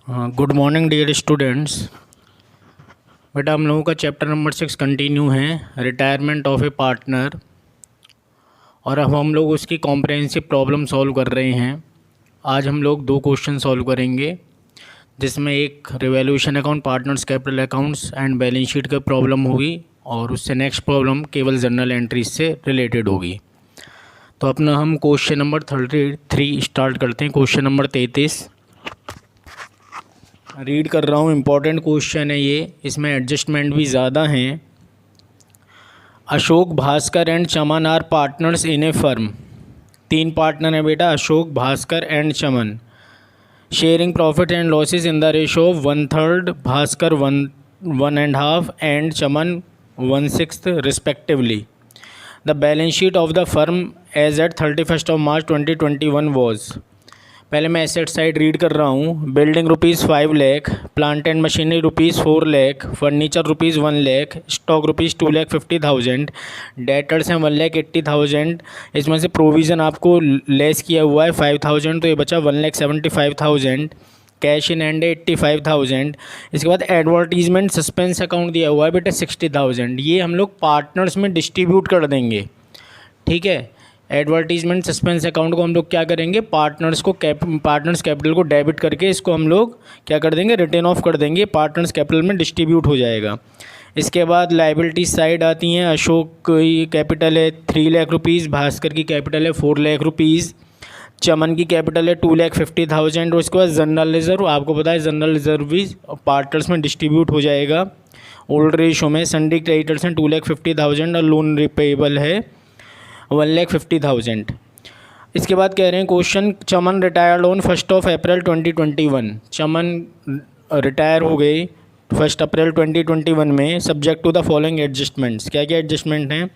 Good morning dear students. बेटा हम लोगों का चैप्टर नंबर 6 कंटिन्यू है, रिटायरमेंट ऑफ ए पार्टनर। और अब हम लोग उसकी कॉम्प्रहेंसिव प्रॉब्लम सॉल्व कर रहे हैं। आज हम लोग 2 क्वेश्चन सॉल्व करेंगे, जिसमें एक revaluation account, partners capital accounts and balance sheet का प्रॉब्लम होगी, और उससे नेक्स्ट प्रॉब्लम केवल जर्नल एंट्रीज से रिलेटेड होगी। तो अपना हम क्वेश्चन नंबर 33 स्टार्ट करते हैं। क्वेश्चन नंबर 33 रीड कर रहा हूँ, इम्पॉर्टेंट क्वेश्चन है ये, इसमें एडजस्टमेंट भी ज़्यादा हैं। Ashok, Bhaskar and Chaman are partners in a firm. 3 partner हैं बेटा, Ashok, Bhaskar and Chaman. Sharing profit and losses in the ratio of 1/3, Bhaskar 1.5 and Chaman 1/6 respectively. The balance sheet of the firm as at 31 March 2021 was. पहले मैं एसेट साइड रीड कर रहा हूँ। Building ₹5 lakh, plant and machinery ₹4 lakh, furniture ₹1 lakh, stock ₹2,50,000, debtors हैं 1,80,000। इसमें से provision आपको less किया हुआ है 5,000, तो ये बचा 1,75,000। Cash in hand 85,000। इसके बाद एडवर्टीजमेंट सस्पेंस अकाउंट दिया हुआ है बेटा 60,000। ये हम लोग पार्टनर्स में डिस्ट्रीब्यूट कर देंगे, ठीक है। एडवर्टीजमेंट सस्पेंस अकाउंट को हम लोग क्या करेंगे, पार्टनर्स कैपिटल को डेबिट करके इसको हम लोग क्या कर देंगे, रिटर्न ऑफ कर देंगे, पार्टनर्स कैपिटल में डिस्ट्रीब्यूट हो जाएगा। इसके बाद लाइबिलिटी साइड आती हैं। अशोक की कैपिटल है 3 लाख रुपीज़, भास्कर की कैपिटल है 4 लाख रुपीज़, चमन की कैपिटल है 2,50,000। और उसके बाद जनरल रिजर्व, आपको पता है जनरल रिजर्व भी पार्टनर्स में डिस्ट्रीब्यूट हो जाएगा ओल्ड रेशो में। सन्डी क्रेडिटर्स हैं 2,50,000 और लोन रिपेबल है 1,50,000। इसके बाद कह रहे हैं question, Chaman retired on 1 April 2021। Chaman retire हो गए 1 अप्रैल 2021 में, subject to the following adjustments. क्या क्या एडजस्टमेंट हैं?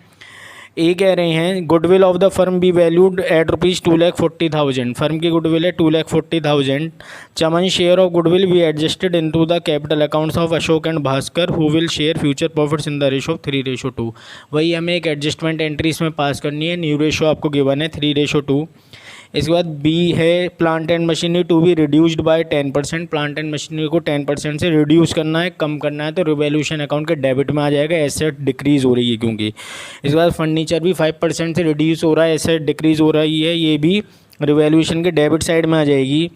ए कह रहे हैं goodwill of the firm be valued at ₹2,40,000। Firm की गुडविल है 2,40,000। Chaman share of goodwill be adjusted into the capital accounts of Ashok and Bhaskar who will share future profits in the ratio of 3:2। वही हमें एक adjustment entry इसमें पास करनी है। New ratio आपको given है 3:2। इसके बाद बी है plant and machinery to be reduced by 10%। Plant and machinery को 10% से रिड्यूस करना है, कम करना है, तो रिवैल्यूएशन अकाउंट के डेबिट में आ जाएगा, एसेट डिक्रीज़ हो रही है क्योंकि। इसके बाद फर्नीचर भी 5% से रिड्यूस हो रहा है, एसेट डिक्रीज़ हो रही है, ये भी रिवैल्यूएशन के डेबिट साइड में आ जाएगी।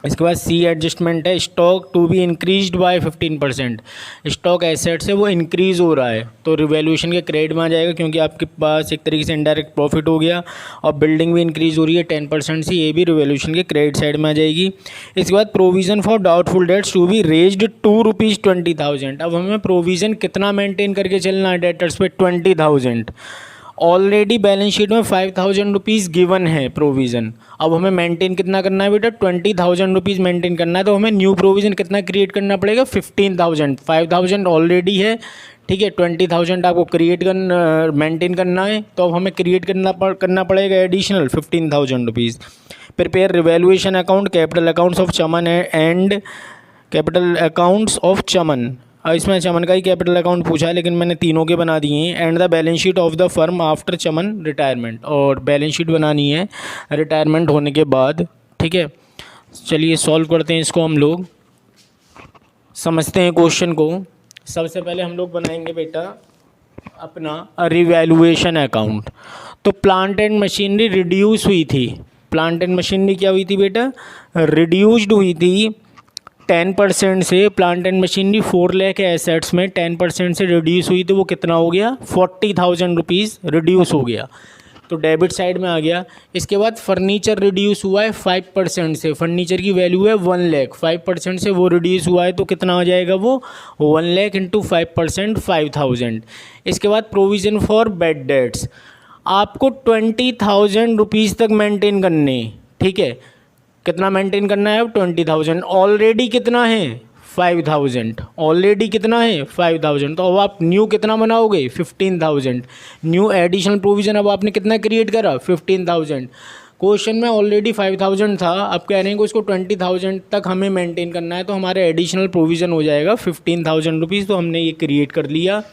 इसके बाद सी एडजस्टमेंट है, stock to be increased by 15%। Stock asset से वो इंक्रीज़ हो रहा है तो रिवैल्यूएशन के क्रेडिट में आ जाएगा, क्योंकि आपके पास एक तरीके से इनडायरेक्ट प्रॉफिट हो गया। और बिल्डिंग भी इंक्रीज़ हो रही है 10% से, ये भी रिवैल्यूएशन के क्रेडिट साइड में आ जाएगी। इसके बाद provision for doubtful debts to be raised to ₹20,000। अब हमें प्रोविज़न कितना मेंटेन करके चलना है डेटर्स पे, 20,000। ऑलरेडी बैलेंस शीट में 5,000 रुपीज़ गिवन है प्रोविज़न। अब हमें मेंटेन कितना करना है बेटा, 20,000 रुपीज़ मेंटेन करना है। तो हमें न्यू प्रोविज़न कितना क्रिएट करना पड़ेगा, 15,000। 5,000 ऑलरेडी है, ठीक है, 20,000 आपको क्रिएट करना, मेंटेन करना है, तो अब हमें क्रिएट करना पड़ेगा additional 15,000 rupees. Prepare revaluation account, capital accounts of Chaman and capital accounts of Chaman. इसमें चमन का ही कैपिटल अकाउंट पूछा है, लेकिन मैंने तीनों के बना दिए हैं। And the balance sheet of the firm after Chaman retirement, और बैलेंस शीट बनानी है रिटायरमेंट होने के बाद, ठीक है। चलिए सॉल्व करते हैं इसको, हम लोग समझते हैं क्वेश्चन को। सबसे पहले हम लोग बनाएंगे बेटा अपना रिवैल्यूएशन अकाउंट। तो प्लांट एंड मशीनरी रिड्यूस हुई थी। प्लांट एंड मशीनरी क्या हुई थी बेटा, रिड्यूस्ड हुई थी 10% से। Plant and machinery 4 lakh assets में 10% से रिड्यूस हुई, तो वो कितना हो गया, 40,000 रुपीज़ रिड्यूस हो गया, तो डेबिट साइड में आ गया। इसके बाद फर्नीचर रिड्यूस हुआ है 5% से। फर्नीचर की वैल्यू है 1 लाख, 5% से वो रिड्यूस हुआ है, तो कितना हो जाएगा वो 1 लाख इंटू 5%, 5,000। इसके बाद प्रोविज़न फॉर बैड डेट्स, आपको 20,000 रुपीज़ तक मेंटेन करने, ठीक है। कितना मेंटेन करना है अब, 20,000। ऑलरेडी कितना है, 5,000। ऑलरेडी कितना है, 5,000। तो अब आप न्यू कितना बनाओगे, 15,000। न्यू एडिशनल प्रोविज़न अब आपने कितना क्रिएट करा, 15,000। क्वेश्चन में ऑलरेडी 5,000 था, अब कह रहे हैं कि उसको 20,000 तक हमें मेंटेन करना है, तो हमारा एडिशनल प्रोविज़न हो जाएगा 15,000 रुपीज़। तो हमने ये क्रिएट कर लिया।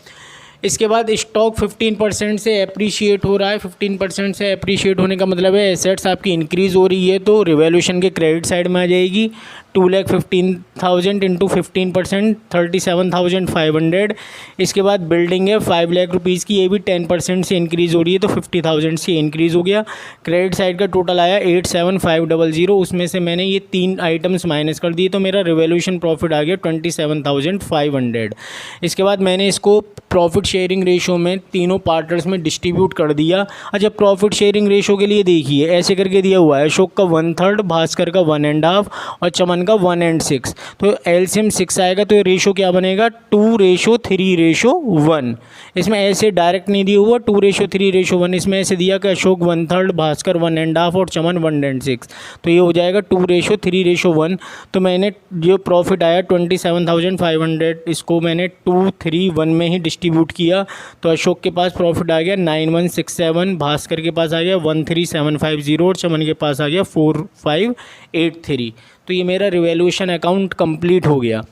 इसके बाद स्टॉक 15% से एप्रीशिएट हो रहा है। 15% से एप्रीशिएट होने का मतलब है एसेट्स आपकी इंक्रीज़ हो रही है, तो रिवैल्यूएशन के क्रेडिट साइड में आ जाएगी। 2,15,000 इंटू 15% 37,500। इसके बाद बिल्डिंग है 5 लाख रुपीज़ की, ये भी 10% से इंक्रीज़ हो रही है तो 50,000 से इंक्रीज़ हो गया। क्रेडिट साइड का टोटल आया 87,500, उसमें से मैंने ये 3 आइटम्स माइनस कर दिए तो मेरा रिवैल्यूएशन प्रॉफिट आ गया 27,500। इसके बाद मैंने इसको प्रॉफिट शेयरिंग रेशो में तीनों पार्टनर्स में डिस्ट्रीब्यूट कर दिया। अच्छा, प्रॉफिट शेयरिंग रेशो के लिए देखिए ऐसे करके दिया हुआ है, अशोक का 1/3, भास्कर का 1.5 और चमन का 1/6। तो एलसीएम 6 आएगा तो रेशो क्या बनेगा 2:3:1। इसमें ऐसे डायरेक्ट नहीं दिया हुआ 2:3:1, इसमें ऐसे दिया कि अशोक 1/3, भास्कर 1.5 और चमन 1/6, तो ये हो जाएगा 2:3:1। तो मैंने जो प्रॉफिट आया 27,500 इसको मैंने 2:3:1 में ही डिस्ट्रीब्यूट किया। तो अशोक के पास प्रॉफिट आ गया 9167, भास्कर के पास आ गया 13750 और चमन के पास आ गया 4583। तो ये मेरा रिवैल्यूएशन अकाउंट कंप्लीट हो गया।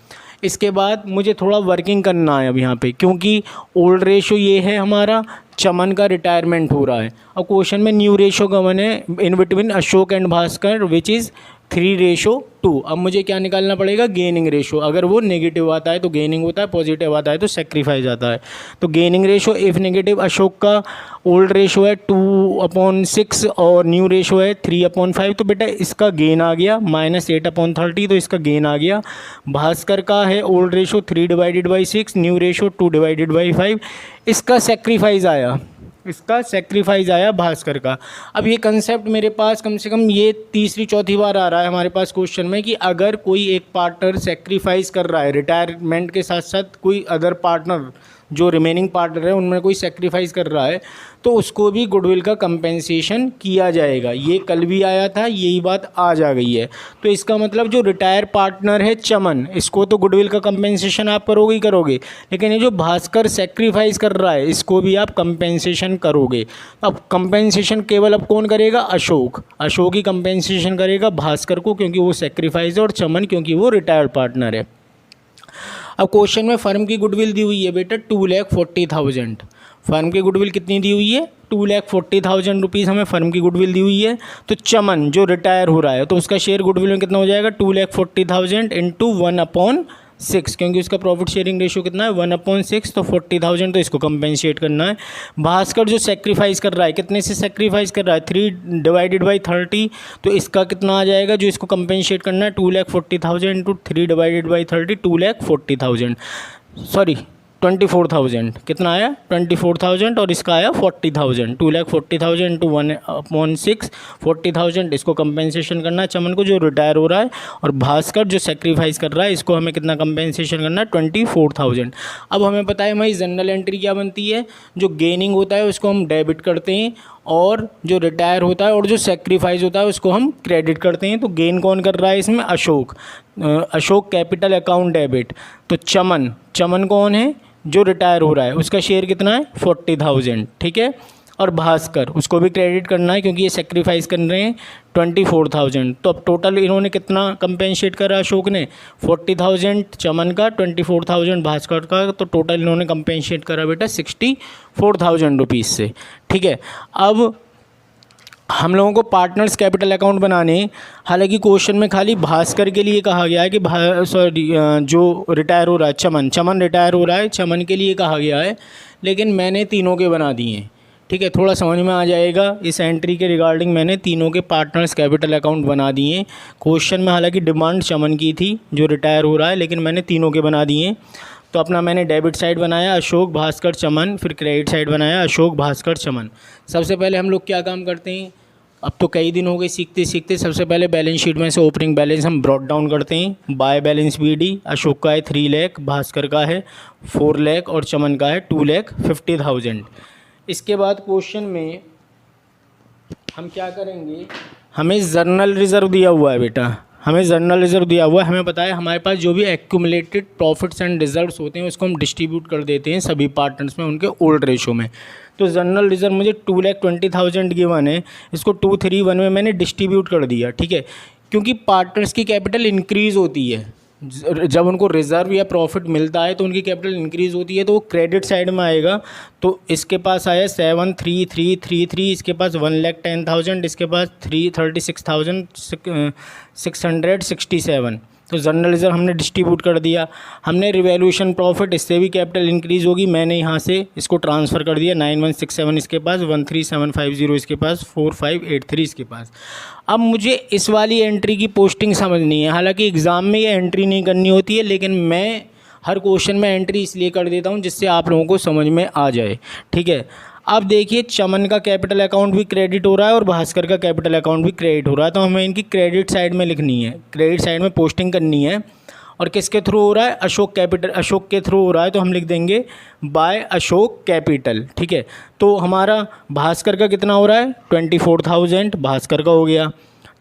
इसके बाद मुझे थोड़ा वर्किंग करना है अब यहाँ पे, क्योंकि ओल्ड रेशो ये है हमारा, चमन का रिटायरमेंट हो रहा है। और क्वेश्चन में न्यू रेशो गिवन है in between Ashok and Bhaskar which is 3:2। अब मुझे क्या निकालना पड़ेगा गेनिंग रेशो। अगर वो नेगेटिव आता है तो गेनिंग होता है, पॉजिटिव आता है तो सेक्रीफाइस आता है। तो gaining ratio if negative, Ashok का ओल्ड रेशो है 2/6 और न्यू रेशो है 3/5, तो बेटा इसका गेन आ गया -8/30, तो इसका गेन आ गया। भास्कर का है ओल्ड रेशो 3/6, न्यू रेशो 2/5, इसका सेक्रीफाइस आया भास्कर का। अब ये कंसेप्ट मेरे पास कम से कम ये तीसरी चौथी बार आ रहा है हमारे पास क्वेश्चन में कि अगर कोई एक पार्टनर सेक्रीफाइस कर रहा है रिटायरमेंट के साथ साथ, कोई अदर पार्टनर जो रिमेनिंग पार्टनर है उनमें कोई सेक्रीफाइस कर रहा है तो उसको भी गुडविल का कंपेंसेशन किया जाएगा। ये कल भी आया था, यही बात आज आ गई है। तो इसका मतलब जो रिटायर पार्टनर है चमन, इसको तो गुडविल का कंपेंसेशन आप करोगे ही करोगे, लेकिन ये जो भास्कर सेक्रीफाइस कर रहा है इसको भी आप कंपेंसेशन करोगे। अब कंपेंसेशन केवल अब कौन करेगा, अशोक ही कंपेंसेशन करेगा भास्कर को, क्योंकि वो सेक्रीफाइस है, और चमन क्योंकि वो रिटायर्ड पार्टनर है। अब क्वेश्चन में फर्म की गुडविल दी हुई है बेटा 2,40,000। फर्म की गुडविल कितनी दी हुई है 2,40,000 रुपीज़ हमें फर्म की गुडविल दी हुई है। तो चमन जो रिटायर हो रहा है तो उसका शेयर गुडविल में कितना हो जाएगा 2,40,000 इंटू 1/6, क्योंकि उसका प्रॉफिट शेयरिंग रेशो कितना है 1/6, तो 40,000 तो इसको कंपेंसेट करना है। भास्कर जो सेक्रीफाइस कर रहा है कितने से सेक्रीफाइस कर रहा है 3/30, तो इसका कितना आ जाएगा जो इसको कंपेंसेट करना है 2,40,000 इंटू 3/30, 2,40,000 सॉरी 24,000 कितना आया 24,000 और इसका आया 40,000, 2,40,000 इंटू 1/6 40,000, इसको कंपेंसेशन करना है चमन को जो रिटायर हो रहा है, और भास्कर जो सेक्रीफाइस कर रहा है इसको हमें कितना कंपेंसेशन करना है 24,000। अब हमें पता है हमारी जनरल एंट्री क्या बनती है, जो गेनिंग होता है उसको हम डेबिट करते हैं और जो रिटायर होता है और जो सेक्रीफाइस होता है उसको हम क्रेडिट करते हैं। तो गेन कौन कर रहा है इसमें अशोक कैपिटल अकाउंट डेबिट। तो चमन कौन है जो रिटायर हो रहा है उसका शेयर कितना है 40,000, ठीक है। और भास्कर उसको भी क्रेडिट करना है क्योंकि ये सेक्रीफाइस कर रहे हैं 24,000। तो अब टोटल इन्होंने कितना कंपेंसेट करा अशोक ने 40,000 चमन का, 24,000 भास्कर का, तो टोटल इन्होंने कंपेंसेट करा बेटा 64,000 रुपीज़ से, ठीक है। अब हम लोगों को पार्टनर्स कैपिटल अकाउंट बनाने, हालांकि क्वेश्चन में खाली भास्कर के लिए कहा गया है कि जो रिटायर हो रहा है चमन रिटायर हो रहा है, चमन के लिए कहा गया है, लेकिन मैंने तीनों के बना दिए हैं, ठीक है। थोड़ा समझ में आ जाएगा इस एंट्री के रिगार्डिंग, मैंने तीनों के पार्टनर्स कैपिटल अकाउंट बना दिए। क्वेश्चन में हालांकि डिमांड चमन की थी जो रिटायर हो रहा है, लेकिन मैंने तीनों के बना दिए। तो अपना मैंने डेबिट साइड बनाया अशोक भास्कर चमन, फिर क्रेडिट साइड बनाया अशोक भास्कर चमन। सबसे पहले हम लोग क्या काम करते हैं, अब तो कई दिन हो गए सीखते सीखते, सबसे पहले बैलेंस शीट में से ओपनिंग बैलेंस हम ब्रॉट डाउन करते हैं। बाय बैलेंस BD अशोक का है 3 लाख, भास्कर का है 4 लाख और चमन का है 2,50,000। इसके बाद क्वेश्चन में हम क्या करेंगे, हमें जर्नल रिज़र्व दिया हुआ है बेटा, हमें जर्नल रिज़र्व दिया हुआ है। हमें पता है हमारे पास जो भी एक्यूमुलेटेड प्रॉफिट्स एंड रिजर्व्स होते हैं उसको हम डिस्ट्रीब्यूट कर देते हैं सभी पार्टनर्स में उनके ओल्ड रेशो में। तो जर्नल रिज़र्व मुझे 2,20,000 गिवन है, इसको 2,3,1 में मैंने डिस्ट्रीब्यूट कर दिया, ठीक है। क्योंकि पार्टनर्स की कैपिटल इंक्रीज़ होती है, जब उनको रिज़र्व या प्रॉफिट मिलता है तो उनकी कैपिटल इंक्रीज़ होती है, तो वो क्रेडिट साइड में आएगा। तो इसके पास आया 7,3333, इसके पास 1,10,000, इसके पास 336,667, तो जनरल रिजर्व हमने डिस्ट्रीब्यूट कर दिया। हमने रिवैल्यूएशन प्रॉफिट, इससे भी कैपिटल इंक्रीज़ होगी, मैंने यहाँ से इसको ट्रांसफ़र कर दिया। 9167 इसके पास, 13750 इसके पास, 4583 इसके पास। अब मुझे इस वाली एंट्री की पोस्टिंग समझनी है। हालांकि एग्ज़ाम में ये एंट्री नहीं करनी होती है, लेकिन मैं हर क्वेश्चन में एंट्री इसलिए कर देता हूँ जिससे आप लोगों को समझ में आ जाए। ठीक है, अब देखिए चमन का कैपिटल अकाउंट भी क्रेडिट हो रहा है और भास्कर का कैपिटल अकाउंट भी क्रेडिट हो रहा है, तो हमें इनकी क्रेडिट साइड में लिखनी है, क्रेडिट साइड में पोस्टिंग करनी है। और किसके थ्रू हो रहा है? अशोक कैपिटल, अशोक के थ्रू हो रहा है, तो हम लिख देंगे बाय अशोक कैपिटल। ठीक है, तो हमारा भास्कर का कितना हो रहा है? 24,000 भास्कर का हो गया।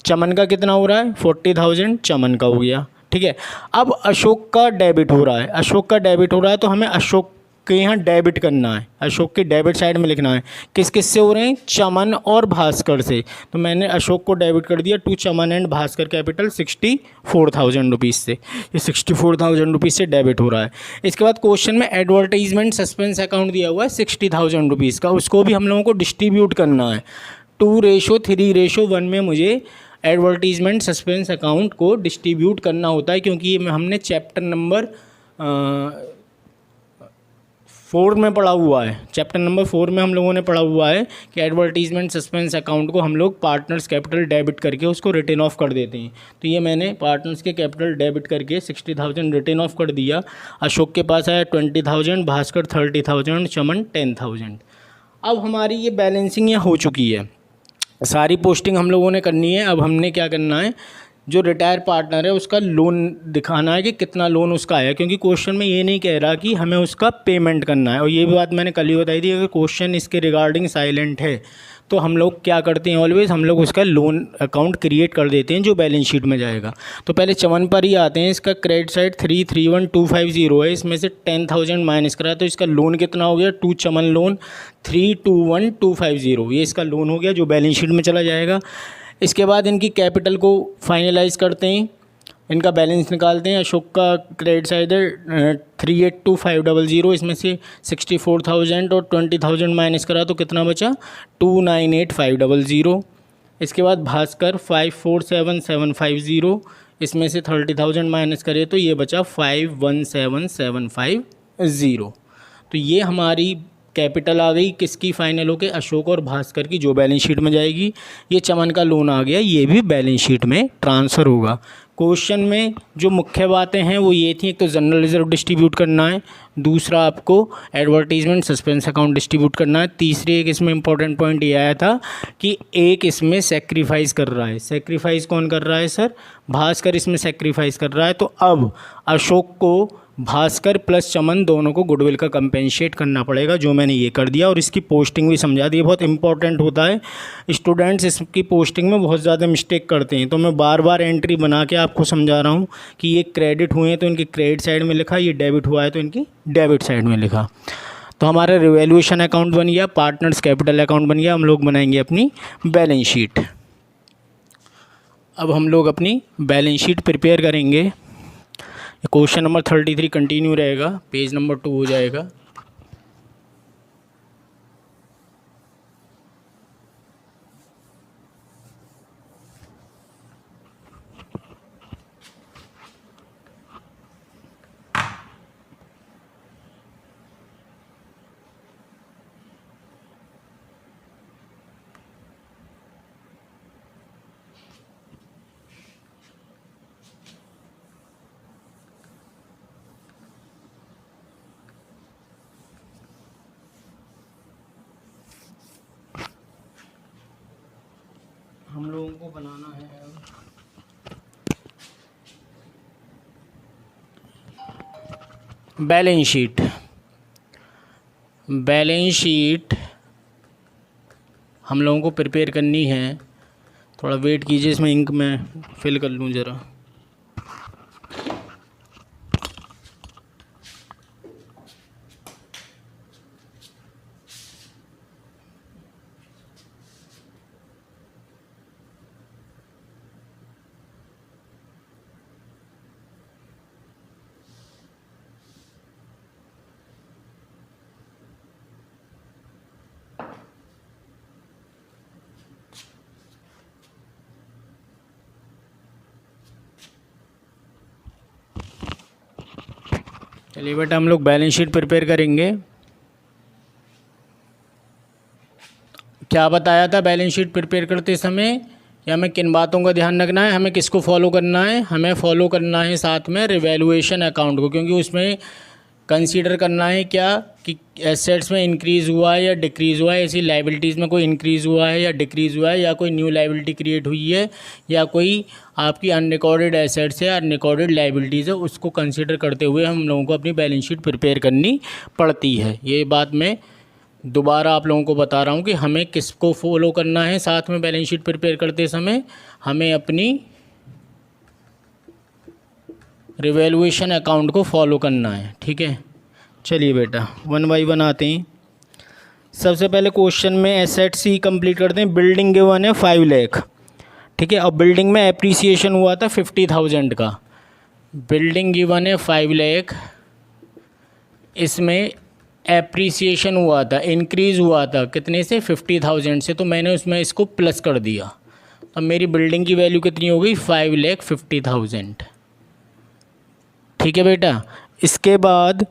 चमन का कितना हो रहा है? 40,000 चमन का हो गया। ठीक है, अब अशोक का डेबिट हो रहा है, अशोक का डेबिट हो रहा है, तो हमें अशोक के यहाँ डेबिट करना है, अशोक के डेबिट साइड में लिखना है। किस किस से हो रहे हैं? चमन और भास्कर से। तो मैंने अशोक को डेबिट कर दिया to Chaman and Bhaskar capital 64,000 rupees से, ये 64,000 रुपीज़ से डेबिट हो रहा है। इसके बाद क्वेश्चन में एडवर्टाइजमेंट सस्पेंस अकाउंट दिया हुआ है 60,000 रुपीज़ का, उसको भी हम लोगों को डिस्ट्रीब्यूट करना है। 2:3:1 में मुझे एडवर्टीज़मेंट सस्पेंस अकाउंट को डिस्ट्रीब्यूट करना होता है, क्योंकि ये हमने चैप्टर नंबर 4 में पढ़ा हुआ है। चैप्टर नंबर 4 में हम लोगों ने पढ़ा हुआ है कि एडवर्टीज़मेंट सस्पेंस अकाउंट को हम लोग पार्टनर्स कैपिटल डेबिट करके उसको रिटर्न ऑफ कर देते हैं। तो ये मैंने पार्टनर्स के कैपिटल डेबिट करके 60,000 रिटर्न ऑफ कर दिया। अशोक के पास आया 20,000, भास्कर 30,000, चमन 10,000। अब हमारी ये बैलेंसिंग यहाँ हो चुकी है, सारी पोस्टिंग हम लोगों ने करनी है। अब हमने क्या करना है, जो रिटायर पार्टनर है उसका लोन दिखाना है कि कितना लोन उसका आया, क्योंकि क्वेश्चन में ये नहीं कह रहा कि हमें उसका पेमेंट करना है। और ये भी बात मैंने कल ही बताई थी, अगर क्वेश्चन इसके रिगार्डिंग साइलेंट है तो हम लोग क्या करते हैं, ऑलवेज हम लोग उसका लोन अकाउंट क्रिएट कर देते हैं जो बैलेंस शीट में जाएगा। तो पहले चमन पर ही आते हैं। इसका क्रेडिट साइड 331,250 है, इसमें से 10,000 माइनस करा तो इसका लोन कितना हो गया? 2 चमन लोन 321,250, ये इसका लोन हो गया जो बैलेंस शीट में चला जाएगा। इसके बाद इनकी कैपिटल को फाइनलाइज करते हैं, इनका बैलेंस निकालते हैं। अशोक का क्रेडिट साइड है 382,500, इसमें से 64,000 और 20,000 माइनस करा तो कितना बचा? 298,500। इसके बाद भास्कर 547,750, इसमें से 30,000 माइनस करे तो ये बचा 517,750। तो ये हमारी कैपिटल आ गई किसकी? फाइनल होके अशोक और भास्कर की, जो बैलेंस शीट में जाएगी। ये चमन का लोन आ गया, ये भी बैलेंस शीट में ट्रांसफ़र होगा। क्वेश्चन में जो मुख्य बातें हैं वो ये थी, एक तो जनरल रिजर्व डिस्ट्रीब्यूट करना है, दूसरा आपको एडवर्टीजमेंट सस्पेंस अकाउंट डिस्ट्रीब्यूट करना है, तीसरी एक इसमें इंपॉर्टेंट पॉइंट ये आया था कि एक इसमें सेक्रीफाइस कर रहा है। सेक्रीफाइस कौन कर रहा है सर? भास्कर इसमें सेक्रीफाइस कर रहा है। तो अब अशोक को भास्कर प्लस चमन दोनों को गुडविल का कंपेंसेट करना पड़ेगा, जो मैंने ये कर दिया। और इसकी पोस्टिंग भी समझा दी, बहुत इंपॉर्टेंट होता है। स्टूडेंट्स इसकी पोस्टिंग में बहुत ज़्यादा मिस्टेक करते हैं, तो मैं बार बार एंट्री बना के आपको समझा रहा हूँ कि ये क्रेडिट हुए हैं तो इनकी क्रेडिट साइड में लिखा, ये डेबिट हुआ है तो इनकी डेबिट साइड में लिखा। तो हमारा रिवैल्यूएशन अकाउंट बन गया, पार्टनर्स कैपिटल अकाउंट बन गया। हम लोग बनाएंगे अपनी बैलेंस शीट। अब हम लोग अपनी बैलेंस शीट प्रिपेयर करेंगे। क्वेश्चन नंबर 33 कंटिन्यू रहेगा, पेज नंबर 2 हो जाएगा। हम लोगों को बनाना है बैलेंस शीट। बैलेंस शीट हम लोगों को प्रिपेयर करनी है। थोड़ा वेट कीजिए, इसमें इंक मैं फिल कर लूँ ज़रा। चलिए बेटा हम लोग बैलेंस शीट प्रिपेयर करेंगे। क्या बताया था बैलेंस शीट प्रिपेयर करते समय कि हमें किन बातों का ध्यान रखना है, हमें किसको फॉलो करना है, हमें फॉलो करना है साथ में रिवैल्यूएशन अकाउंट को, क्योंकि उसमें कंसीडर करना है क्या कि एसेट्स में इंक्रीज़ हुआ है या डिक्रीज़ हुआ है, ऐसी लाइबिलिटीज़ में कोई इंक्रीज़ हुआ है या डिक्रीज़ हुआ है, या कोई न्यू लाइबिलिटी क्रिएट हुई है, या कोई आपकी अनरिकॉर्डेड एसेट्स है, अनरिकॉर्डेड लाइबिलिटीज़ है, उसको कंसीडर करते हुए हम लोगों को अपनी बैलेंस शीट प्रिपेयर करनी पड़ती है। ये बात मैं दोबारा आप लोगों को बता रहा हूँ कि हमें किसको फॉलो करना है साथ में बैलेंस शीट प्रिपेयर करते समय, हमें अपनी रिवैल्यूएशन अकाउंट को फॉलो करना है। ठीक है, चलिए बेटा वन बाई वन आते हैं। सबसे पहले क्वेश्चन में एसेट्स ही कंप्लीट करते हैं। बिल्डिंग गिवन है 5 लाख, ठीक है, और बिल्डिंग में एप्रिसिएशन हुआ था 50,000 का। बिल्डिंग गिवन है 5 लाख, इसमें एप्रिसिएशन हुआ था, इंक्रीज़ हुआ था कितने से, 50,000 से, तो मैंने उसमें इसको प्लस कर दिया। अब मेरी बिल्डिंग की वैल्यू कितनी हो गई, 5,50,000। ठीक है बेटा, इसके बाद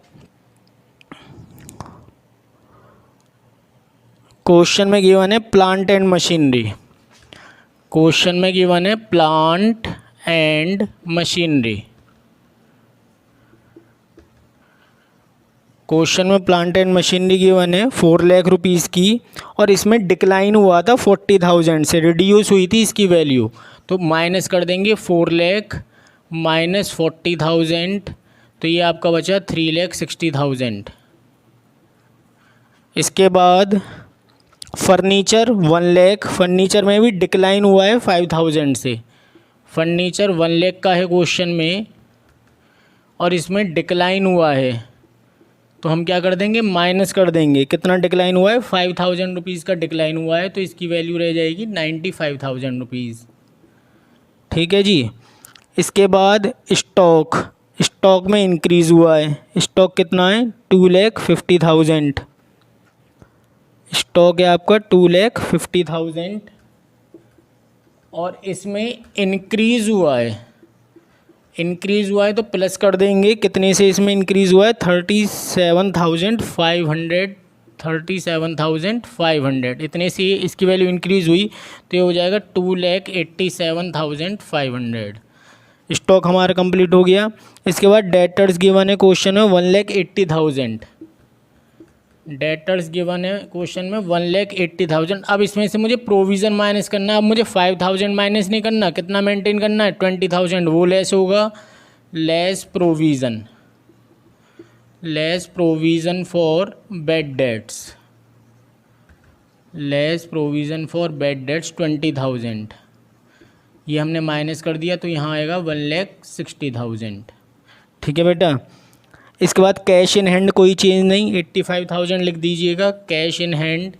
क्वेश्चन में गिवन है प्लांट एंड मशीनरी। क्वेश्चन में गिवन है प्लांट एंड मशीनरी। क्वेश्चन में प्लांट एंड मशीनरी गिवन है 4 लाख रुपीज़ की, और इसमें डिक्लाइन हुआ था 40,000 से, रिड्यूस हुई थी इसकी वैल्यू, तो माइनस कर देंगे 4 लाख माइनस 40,000, तो ये आपका बचा 3,60,000। इसके बाद फर्नीचर 1 लाख, फर्नीचर में भी डिक्लाइन हुआ है 5,000 से। फर्नीचर 1 लाख का है क्वेश्चन में, और इसमें डिक्लाइन हुआ है, तो हम क्या कर देंगे, माइनस कर देंगे। कितना डिक्लाइन हुआ है, 5,000 रुपीज़ का डिक्लाइन हुआ है, तो इसकी वैल्यू रह जाएगी 95,000 रुपीज़। ठीक है जी। इसके बाद स्टॉक, स्टॉक में इंक्रीज़ हुआ है। स्टॉक कितना है, 2,50,000। स्टॉक है आपका 2,50,000, और इसमें इंक्रीज़ हुआ है, इंक्रीज़ हुआ है तो प्लस कर देंगे। कितने से इसमें इंक्रीज़ हुआ है, 37,500, 37,500, इतने से इसकी वैल्यू इंक्रीज़ हुई, तो ये हो जाएगा 2,87,500। स्टॉक हमारा कंप्लीट हो गया। इसके बाद डेटर्स गिवन है क्वेश्चन में 1,80,000। डेटर्स गिवन है क्वेश्चन में 1,80,000। अब इसमें से मुझे प्रोविज़न माइनस करना है। अब मुझे 5,000 माइनस नहीं करना, कितना मेंटेन करना है, 20,000, वो लेस होगा, less provision, less provision for bad debts, less provision for bad debts 20,000, ये हमने माइनस कर दिया, तो यहाँ आएगा 1,60,000। ठीक है बेटा। इसके बाद कैश इन हैंड कोई चेंज नहीं, 85,000 लिख दीजिएगा। Cash in hand,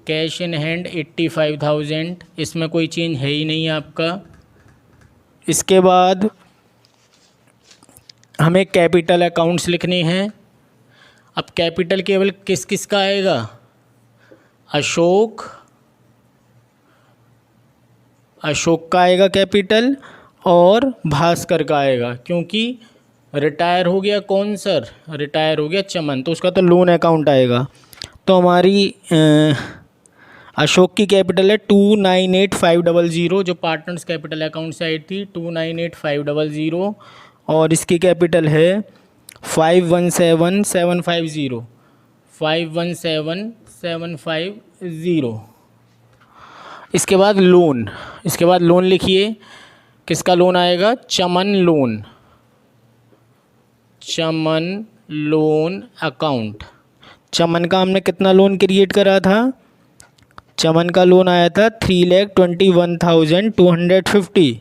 cash in hand 85,000, इसमें कोई चेंज है ही नहीं आपका। इसके बाद हमें कैपिटल अकाउंट्स लिखने हैं। अब कैपिटल केवल किस किस का आएगा, अशोक, अशोक का आएगा कैपिटल, और भास्कर का आएगा, क्योंकि रिटायर हो गया कौन सर, रिटायर हो गया चमन, तो उसका तो लोन अकाउंट आएगा। तो हमारी अशोक की कैपिटल है 298,500, जो पार्टनर्स कैपिटल अकाउंट से आई थी 298,500, और इसकी कैपिटल है 517,750, 517,750। इसके बाद लोन, इसके बाद लोन लिखिए, किसका लोन आएगा, चमन लोन, चमन लोन अकाउंट। चमन का हमने कितना लोन क्रिएट करा था, चमन का लोन आया था 3,21,250,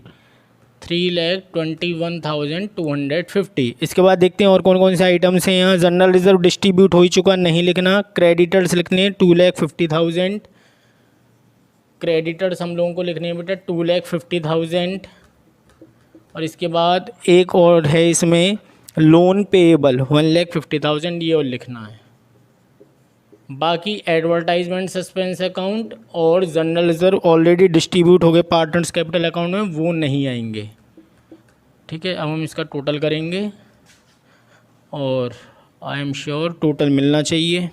3,21,250। इसके बाद देखते हैं और कौन कौन से आइटम्स हैं यहाँ। जनरल रिजर्व डिस्ट्रीब्यूट हो ही चुका, नहीं लिखना। क्रेडिटर्स लिखने हैं 2,50,000, क्रेडिटर्स हम लोगों को लिखने हैं बेटा 2,50,000। और इसके बाद एक और है इसमें लोन पेएबल 1,50,000, ये और लिखना है। बाकी एडवर्टाइजमेंट सस्पेंस अकाउंट और जनरल रिजर्व ऑलरेडी डिस्ट्रीब्यूट हो गए पार्टनर्स कैपिटल अकाउंट में, वो नहीं आएंगे। ठीक है, अब हम इसका टोटल करेंगे। और आई एम श्योर टोटल मिलना चाहिए।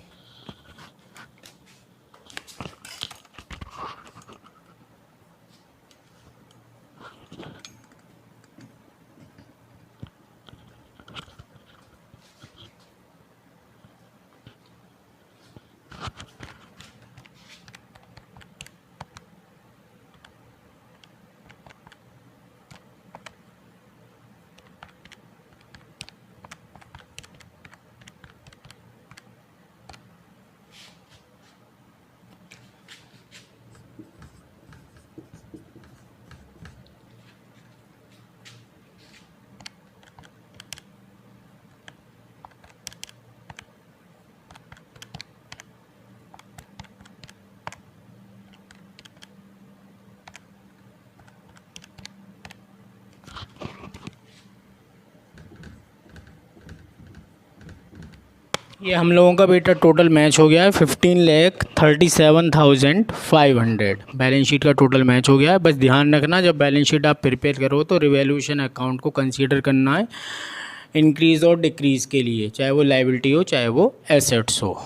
ये हम लोगों का बेटा टोटल मैच हो गया है 15,37,500 बैलेंस शीट का टोटल मैच हो गया है। बस ध्यान रखना जब बैलेंस शीट आप प्रिपेयर करो तो रिवैल्यूएशन अकाउंट को कंसीडर करना है इंक्रीज़ और डिक्रीज़ के लिए, चाहे वो लायबिलिटी हो चाहे वो एसेट्स हो।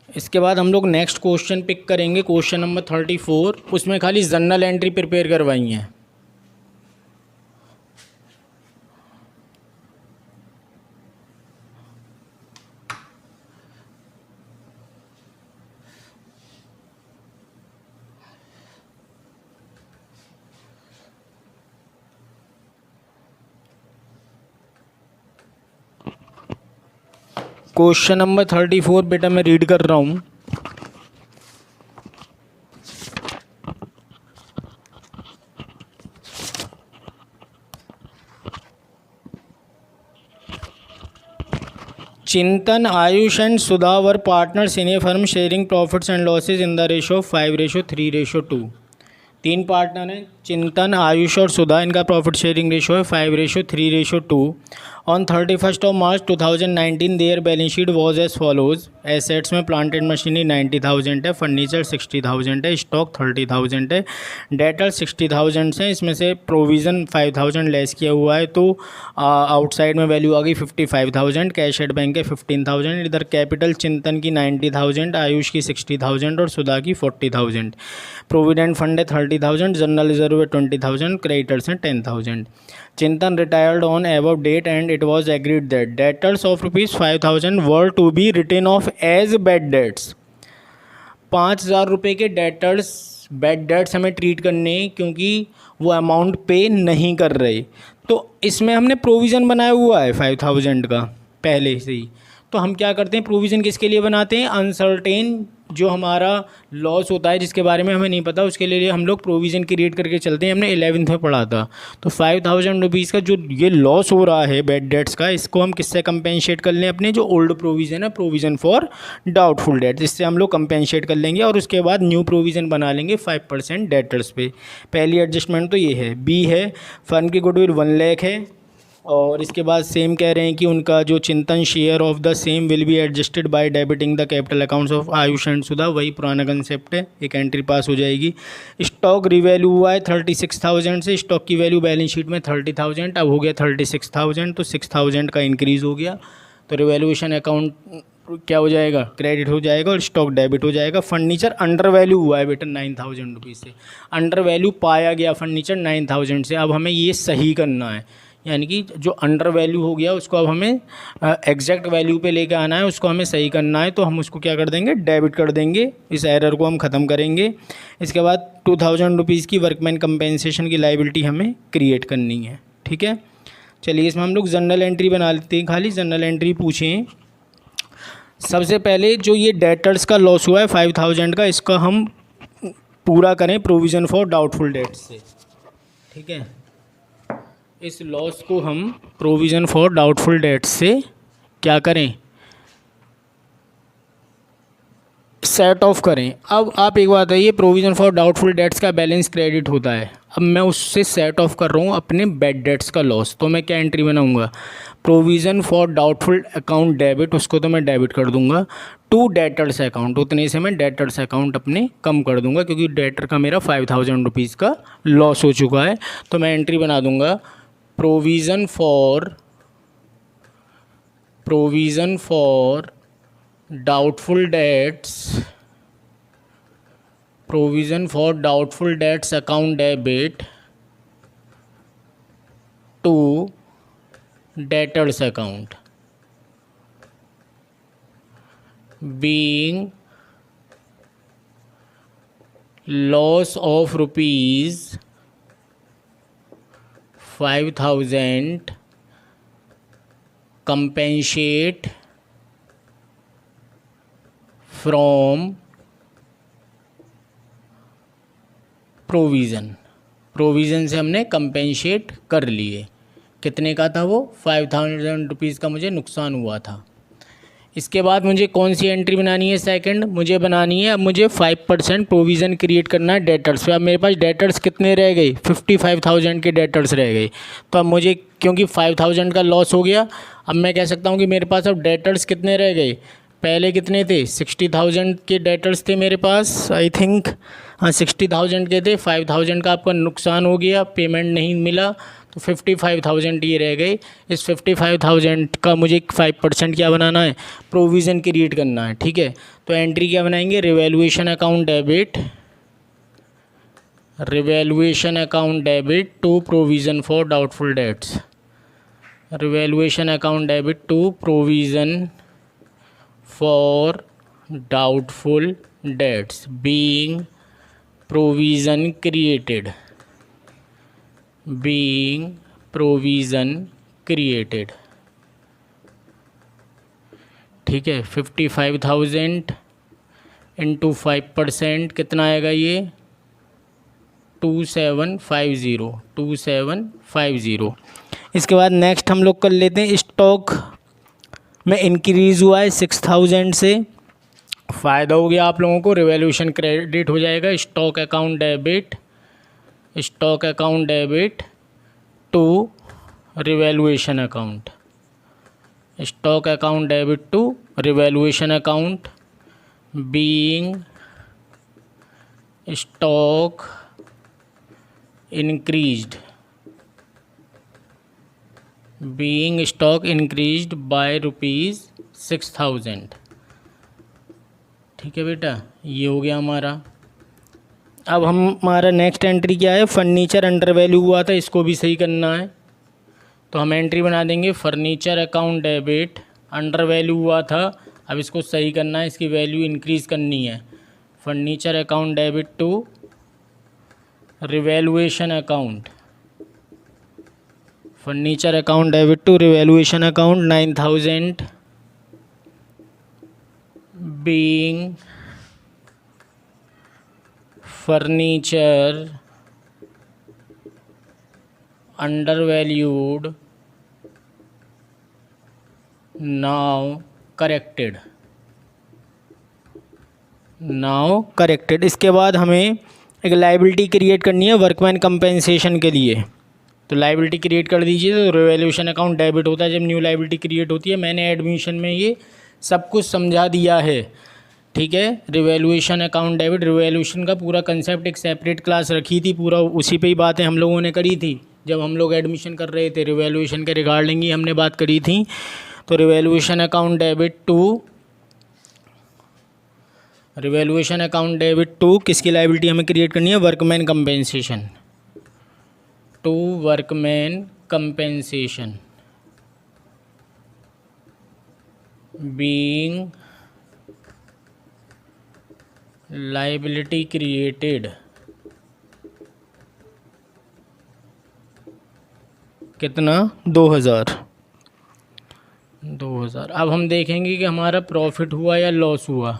इसके बाद हम लोग नेक्स्ट क्वेश्चन पिक करेंगे, क्वेश्चन नंबर 34। उसमें खाली जर्नल एंट्री प्रिपेयर करवाई हैं। क्वेश्चन नंबर 34 बेटा मैं रीड कर रहा हूँ। चिंतन, Ayush and Sudha were partners in a firm sharing profits and losses in the ratio of 5:3:2। तीन पार्टनर हैं, चिंतन, आयुष और सुधा। इनका प्रॉफिट शेयरिंग रेशो है 5:3:2। On 31st of March 2019 their balance sheet was as follows. Assets में प्लांट एंड मशीनरी 90,000 है, furniture 60,000 है, stock 30,000 है, डेटर 60,000 है। इसमें से प्रोविज़न 5,000 लेस किया हुआ है तो आउटसाइड में वैल्यू आ गई 55,000। कैश एट बैंक है 15,000। इधर कैपिटल चिंतन की 90,000, आयुष की 60,000 और सुधा की 40,000। प्रोविडेंट फंड है 30,000, जनरल रिजर्व है 20,000, क्रेडिटर्स हैं 10,000। चिंतन retired on above date and it was agreed that debtors of ₹5,000 were to be written off as bad debts। 5,000 रुपये के डेटर्स बैड डेट्स हमें ट्रीट करने क्योंकि वो अमाउंट पे नहीं कर रहे। तो इसमें हमने प्रोविज़न बनाया हुआ है 5,000 का पहले से ही। तो हम क्या करते हैं, प्रोविज़न किसके लिए बनाते हैं, अनसर्टेन जो हमारा लॉस होता है जिसके बारे में हमें नहीं पता, उसके लिए हम लोग प्रोविज़न क्रिएट करके चलते हैं। हमने 11th में पढ़ा था। तो 5,000 रुपीज़ का जो ये लॉस हो रहा है बैड डेट्स का, इसको हम किससे कंपेंसेट कर लें, अपने जो ओल्ड प्रोविज़न है, प्रोविज़न फॉर डाउटफुल डेट्स, इससे हम लोग कंपेंसेट कर लेंगे। और उसके बाद न्यू प्रोविज़न बना लेंगे 5% डेटर्स पे। पहली एडजस्टमेंट तो ये है। बी है, फर्म की गुडविल 1 लाख है। और इसके बाद सेम कह रहे हैं कि उनका जो Chintan share of the same will be adjusted by debiting the capital accounts of Ayush and Sudha. वही पुराना कंसेप्ट है, एक एंट्री पास हो जाएगी। स्टॉक रिवैल्यू हुआ है 36,000 से, स्टॉक की वैल्यू बैलेंस शीट में 30,000, अब हो गया 36,000, तो 6,000 का इंक्रीज़ हो गया। तो रिवैल्यूएशन अकाउंट क्या हो जाएगा, क्रेडिट हो जाएगा और स्टॉक डेबिट हो जाएगा। फर्नीचर अंडर वैल्यू हुआ है बेटा 9,000 रुपीज़ से, अंडर वैल्यू पाया गया फर्नीचर 9,000 से। अब हमें ये सही करना है, यानी कि जो अंडर वैल्यू हो गया उसको अब हमें एग्जैक्ट वैल्यू पे लेके आना है, उसको हमें सही करना है। तो हम उसको क्या कर देंगे, डेबिट कर देंगे। इस एरर को हम ख़त्म करेंगे। इसके बाद 2,000 रुपीज़ की वर्कमैन कंपेंसेशन की लायबिलिटी हमें क्रिएट करनी है। ठीक है, चलिए इसमें हम लोग जनरल एंट्री बना लेते हैं। खाली जनरल एंट्री पूछें। सबसे पहले जो ये डेटर्स का लॉस हुआ है 5,000 का, इसका हम पूरा करें प्रोविज़न फॉर डाउटफुल डेट्स से। ठीक है, इस लॉस को हम प्रोविज़न फॉर डाउटफुल डेट्स से क्या करें, सेट ऑफ करें। अब आप एक बात है, ये प्रोविज़न फॉर डाउटफुल डेट्स का बैलेंस क्रेडिट होता है। अब मैं उससे सेट ऑफ कर रहा हूँ अपने बैड डेट्स का लॉस, तो मैं क्या एंट्री बनाऊँगा, provision for doubtful account debit, उसको तो मैं डेबिट कर दूंगा, टू डेटर्स अकाउंट, उतने से मैं डेटर्स अकाउंट अपने कम कर दूंगा क्योंकि डेटर का मेरा 5000 रुपीज़ का लॉस हो चुका है। तो मैं एंट्री बना दूंगा provision for doubtful debts account debit to debtors account being loss of rupees 5000 compensate from provision से हमने कंपेंसेट कर लिए। कितने का था वो, 5000 रुपीज़ का मुझे नुकसान हुआ था। इसके बाद मुझे कौन सी एंट्री बनानी है, सेकंड मुझे बनानी है, अब मुझे 5% प्रोविज़न क्रिएट करना है डेटर्स पे। अब मेरे पास डेटर्स कितने रह गए, 55,000 के डेटर्स रह गए। तो अब मुझे क्योंकि 5000 का लॉस हो गया, अब मैं कह सकता हूँ कि मेरे पास अब डेटर्स कितने रह गए, पहले कितने थे, 60,000 के डेटर्स थे मेरे पास, आई थिंक हाँ 60,000 के थे। 5000 का आपका नुकसान हो गया, पेमेंट नहीं मिला, तो 55,000 ये रह गए। इस 55,000 का मुझे 5% क्या बनाना है, प्रोविज़न क्रिएट करना है। ठीक है, तो एंट्री क्या बनाएंगे, revaluation account debit to provision for doubtful debts, revaluation account debit to provision for doubtful debts being provision created. ठीक है, 55,000 इंटू 5% कितना आएगा ये, 2750। इसके बाद नेक्स्ट हम लोग कर लेते हैं, स्टॉक में इंक्रीज़ हुआ है 6000 से, फ़ायदा हो गया आप लोगों को, रिवैल्यूएशन क्रेडिट हो जाएगा, stock account debit to revaluation account, stock account debit to revaluation account being stock increased by ₹6000। ठीक है बेटा, ये हो गया हमारा। अब हमारा नेक्स्ट एंट्री क्या है, फर्नीचर अंडर वैल्यू हुआ था, इसको भी सही करना है। तो हम एंट्री बना देंगे furniture account debit, under value हुआ था, अब इसको सही करना है, इसकी वैल्यू इंक्रीज़ करनी है। Furniture account debit to revaluation account, 9,000 being furniture undervalued, now corrected। इसके बाद हमें एक लाइबिलिटी क्रिएट करनी है वर्कमैन कंपेंसेशन के लिए, तो लाइबिलिटी क्रिएट कर दीजिए। तो रिवैल्यूएशन अकाउंट डेबिट होता है जब न्यू लाइबिलिटी क्रिएट होती है, मैंने एडमिशन में ये सब कुछ समझा दिया है। ठीक है, रिवैल्यूएशन अकाउंट डेबिट, रिवैल्यूएशन का पूरा कंसेप्ट एक सेपरेट क्लास रखी थी, पूरा उसी पे ही बातें हम लोगों ने करी थी जब हम लोग एडमिशन कर रहे थे, रिवैल्यूएशन के रिगार्डिंग ही हमने बात करी थी। तो रिवैल्यूएशन अकाउंट डेबिट टू किसकी लाइबिलिटी हमें क्रिएट करनी है, workman compensation, to workman compensation being liability created, कितना 2000। अब हम देखेंगे कि हमारा प्रॉफिट हुआ या लॉस हुआ।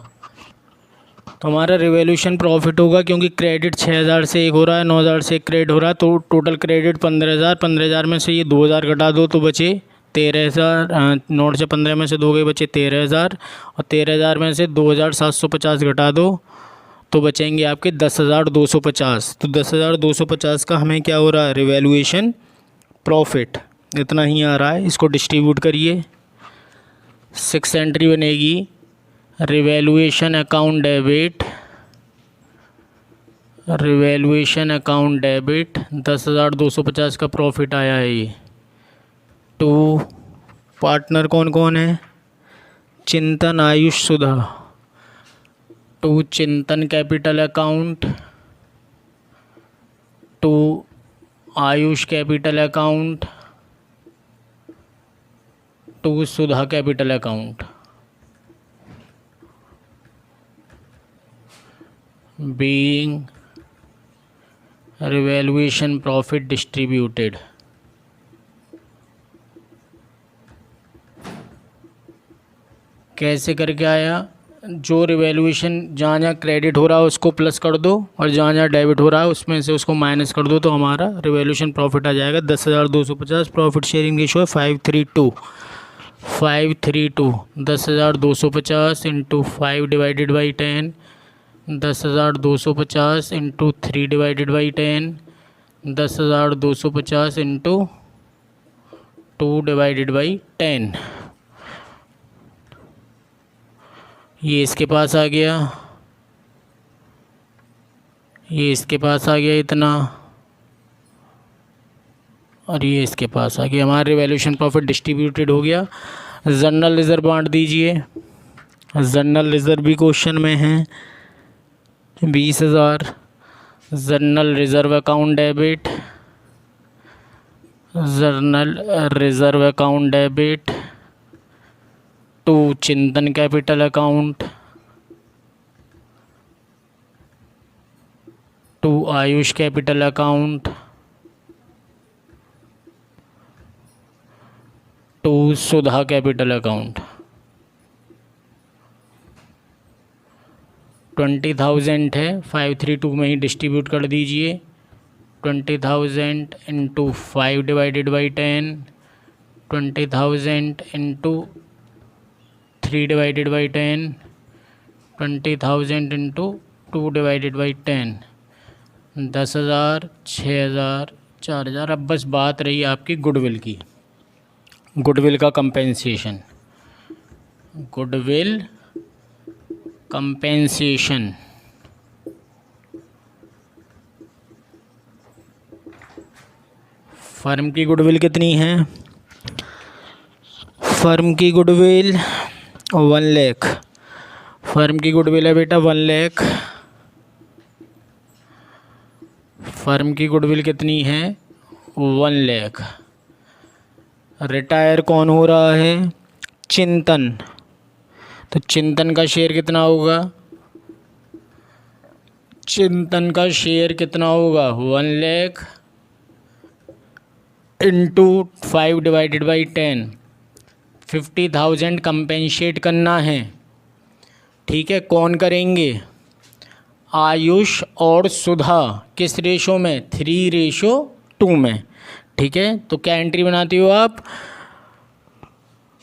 तो हमारा रिवैल्यूएशन प्रॉफिट होगा क्योंकि क्रेडिट 6000 से एक हो रहा है, 9000 से एक क्रेडिट हो रहा है, तो टोटल क्रेडिट 15,000। 15,000 में से ये 2000 घटा दो तो बचे 13,000। नोट से 15 में से 2 गए, बचे 13,000, और 13,000 में से 2,750 घटा दो तो बचेंगे आपके 10,250। तो 10,250 का हमें क्या हो रहा है, रिवैल्यूएशन प्रॉफिट इतना ही आ रहा है। इसको डिस्ट्रीब्यूट करिए, 6 एंट्री बनेगी revaluation account debit, revaluation account debit 10,250 का प्रॉफिट आया है ये। टू पार्टनर कौन कौन है, Chintan, Ayush, Sudha. To Chintan capital account, to Ayush capital account, to Sudha capital account. Being revaluation profit distributed. कैसे करके आया, जो रिवैल्यूएशन जहाँ जहाँ क्रेडिट हो रहा है उसको प्लस कर दो और जहाँ जहाँ डेबिट हो रहा है उसमें से उसको माइनस कर दो, तो हमारा रिवैल्यूएशन प्रॉफिट आ जाएगा 10,250। प्रॉफिट शेयरिंग रेशो है 532। 10,250 into 5 divided by 10, 10,250 into 3 divided by 10, 10,250 into 2 divided by 10। ये इसके पास आ गया, ये इसके पास आ गया इतना, और ये इसके पास आ गया। हमारा रिवैल्यूएशन प्रॉफिट डिस्ट्रीब्यूटेड हो गया। जनरल रिजर्व बांट दीजिए। जनरल रिजर्व भी क्वेश्चन में है 20,000। General reserve account debit, general reserve account debit to Chintan capital account, to Ayush capital account, to Sudha capital account. 20,000 है, 532 में ही डिस्ट्रीब्यूट कर दीजिए। 20,000 into 5 divided by 10, 20,000 into 3 divided by 10, 20,000 into 2 divided by 10, 10,000, 6,000, 4,000। अब बस बात रही आपकी गुडविल की, गुडविल का कंपेंसेशन। गुडविल कंपेंसेशन फर्म की गुडविल कितनी है, फर्म की गुडविल 1 लाख। फर्म की गुडविल है बेटा 1 लाख। फर्म की गुडविल कितनी है 1 लाख। रिटायर कौन हो रहा है, चिंतन। तो चिंतन का शेयर कितना होगा, चिंतन का शेयर कितना होगा 1 lakh into 5 divided by 10, 50,000 compensate करना है। ठीक है, कौन करेंगे, आयुष और सुधा। किस रेशो में, 3:2 में। ठीक है, तो क्या एंट्री बनाती हो आप,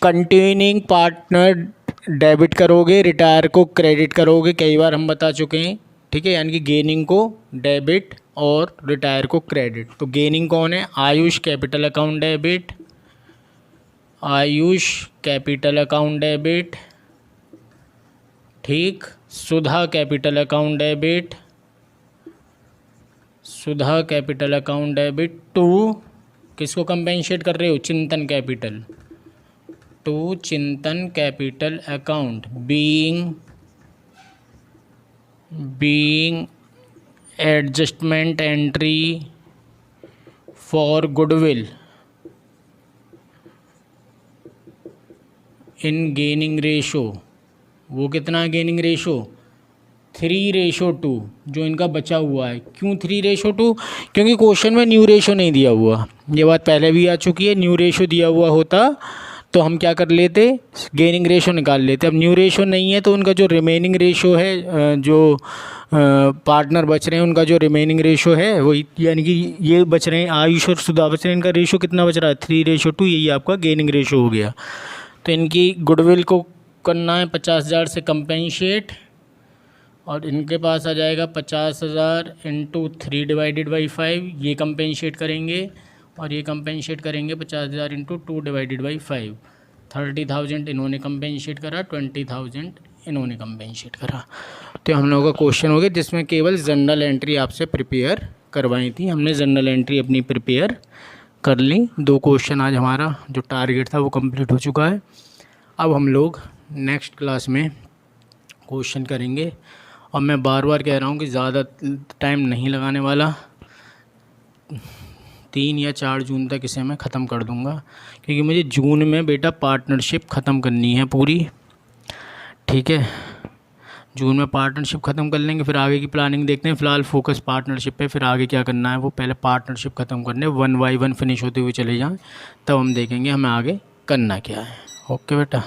कंटिन्यूइंग पार्टनर डेबिट करोगे, रिटायर को क्रेडिट करोगे, कई बार हम बता चुके हैं। ठीक है, यानी कि गेनिंग को डेबिट और रिटायर को क्रेडिट। तो गेनिंग कौन है, Ayush capital account debit, Ayush capital account debit. ठीक, Sudha capital account debit, Sudha capital account debit to किसको कंपेंसेट कर रहे हो, Chintan capital, to Chintan capital account. Being adjustment entry for goodwill in gaining ratio. वो कितना है गेनिंग रेशो, 3:2 जो इनका बचा हुआ है। क्यों 3:2, क्योंकि क्वेश्चन में न्यू रेशो नहीं दिया हुआ। ये बात पहले भी आ चुकी है, न्यू रेशो दिया हुआ होता तो हम क्या कर लेते, गेनिंग रेशो निकाल लेते। अब न्यू रेशो नहीं है तो उनका जो रिमेनिंग रेशो है, जो पार्टनर बच रहे हैं उनका जो रिमेनिंग रेशो है वही, यानी कि ये बच रहे हैं आयुष और सुधा बच रहे हैं, इनका रेशो कितना बच रहा है 3:2। यही आपका गेनिंग रेशो हो गया। तो इनकी गुडविल को करना है 50,000 से कंपेंसेट और इनके पास आ जाएगा 50,000 इंटू 3/5, ये कंपेंसेट करेंगे, और ये कंपेंसेट करेंगे 50,000 इंटू 2/5। 30,000 इन्होंने कंपेंसेट करा, 20,000 इन्होंने कंपेंसेट करा। तो हम लोगों का क्वेश्चन हो गया जिसमें केवल जनरल एंट्री आपसे प्रिपेयर करवाई थी, हमने जनरल एंट्री अपनी प्रिपेयर कर ली। 2 क्वेश्चन आज हमारा जो टारगेट था वो कंप्लीट हो चुका है। अब हम लोग नेक्स्ट क्लास में क्वेश्चन करेंगे, और मैं बार बार कह रहा हूँ कि ज़्यादा टाइम नहीं लगाने वाला, 3 या 4 जून तक इसे मैं ख़त्म कर दूँगा, क्योंकि मुझे जून में बेटा पार्टनरशिप ख़त्म करनी है पूरी, ठीक है। जून में पार्टनरशिप ख़त्म कर लेंगे, फिर आगे की प्लानिंग देखते हैं। फ़िलहाल फोकस पार्टनरशिप पे, फिर आगे क्या करना है वो पहले पार्टनरशिप ख़त्म करने, 1 बाय 1 फिनिश होते हुए चले जाएं, तब हम देखेंगे हमें आगे करना क्या है। ओके बेटा।